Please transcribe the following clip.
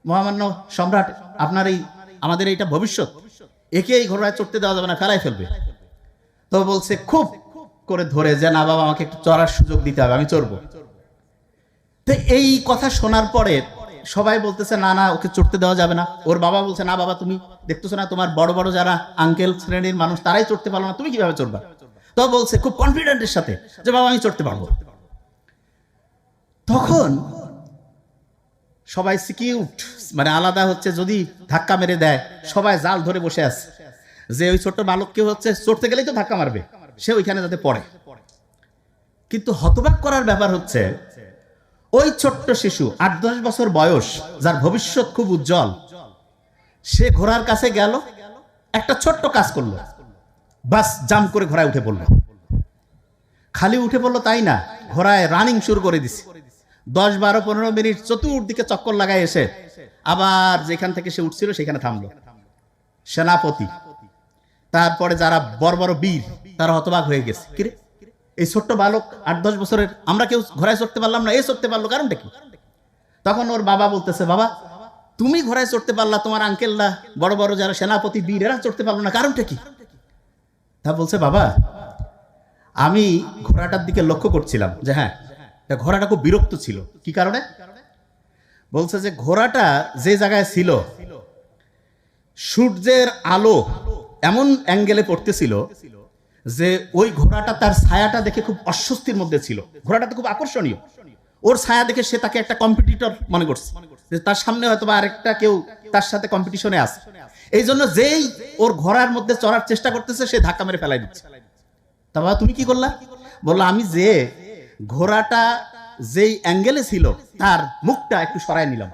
মহামান্য সম্রাট, আপনার এই আমাদের এইটা ভবিষ্যৎ, একে এই ঘোড়ায় চড়তে দেওয়া যাবে না, ফেলাই ফেলবে। তো বলছে খুব করে ধরে যে না বাবা, আমাকে একটু চড়ার সুযোগ দিতে হবে, আমি চড়বো। তো এই কথা শোনার পরে সবাই বলতেছে না না, ওকে চড়তে দেওয়া যাবে না। ওর বাবা বলছে না বাবা, তুমি দেখতেছো না তোমার বড় বড় যারা আঙ্কেল শ্রেণীর মানুষ তারাই চড়তে পারলো না, তুমি কিভাবে চড়বা? তো বলছে খুব কনফিডেন্টের সাথে যে বাবা আমি চড়তে পারবো। তখন সবাই সিকিউট, মানে আলাদা হচ্ছে, যদি ধাক্কা মেরে দেয় সবাই জাল ধরে বসে আছে যে ওই ছোট্ট বালককে হচ্ছে চড়তে গেলেই তো ধাক্কা মারবে, সে ওইখানে যাতে পড়ে। কিন্তু হতবাক করার ব্যাপার হচ্ছে ওই ছোট্ট শিশু ৮-১০ বছর বয়স, যার ভবিষ্যৎ খুব উজ্জ্বল, সে ঘোড়ার কাছে গেল, একটা ছোট্ট কাজ করলো, বাস জাম্প করে ঘোড়ায় উঠে পড়লো। খালি উঠে পড়লো তাই না, ঘোড়ায় রানিং শুরু করে দিছে। ১০-১২-১৫ মিনিট চতুর্দিকে চক্কর লাগায় এসে আবার যেখান থেকে সে উঠছিল সেখানে থামলো। সেনাপতি, তারপরে যারা বড় বড় বীর, তারা হতবাক হয়ে গেছে, কিরে এই ছোট্ট বালক ৮-১০ বছরের, আমরা কেউ ঘোড়ায় চড়তে পারলাম না, এ চড়তে পারলো, কারণটা কি? তখন ওর বাবা বলতেছে, বাবা তুমি ঘোড়ায় চড়তে পারলা, তোমার আঙ্কেলরা বড় বড় যারা সেনাপতি বীর, এরা চড়তে পারলো না, কারণটা কি? তা বলছে, বাবা আমি ঘোড়াটার দিকে লক্ষ্য করছিলাম যে হ্যাঁ, ঘোড়াটা খুব বিরক্ত ছিল। কি কারণে? বলছে যে ঘোড়াটা যে জায়গায় ছিল, সূর্যের আলো এমন অ্যাঙ্গেলে পড়তেছিল যে ওই ঘোড়াটা তার ছায়াটা দেখে খুব অস্বস্তির মধ্যে ছিল। ঘোড়াটা তো খুব আকর্ষণীয়, ওর ছায়া দেখে সে তাকে একটা কম্পিটিটর মনে করছে, যে তার সামনে হয়তো বা আরেকটা কেউ তার সাথে কম্পিটিশনে আছে। এই জন্য যেই ওর ঘোড়ার মধ্যে চড়ার চেষ্টা করতেছে, সে ধাক্কা মেরে ফেলাই দিচ্ছে। তা বাবা তুমি কি করলা? বললো আমি যে ঘোড়াটা যেই অ্যাঙ্গেলে ছিল তার মুখটা একটু সরায় নিলাম।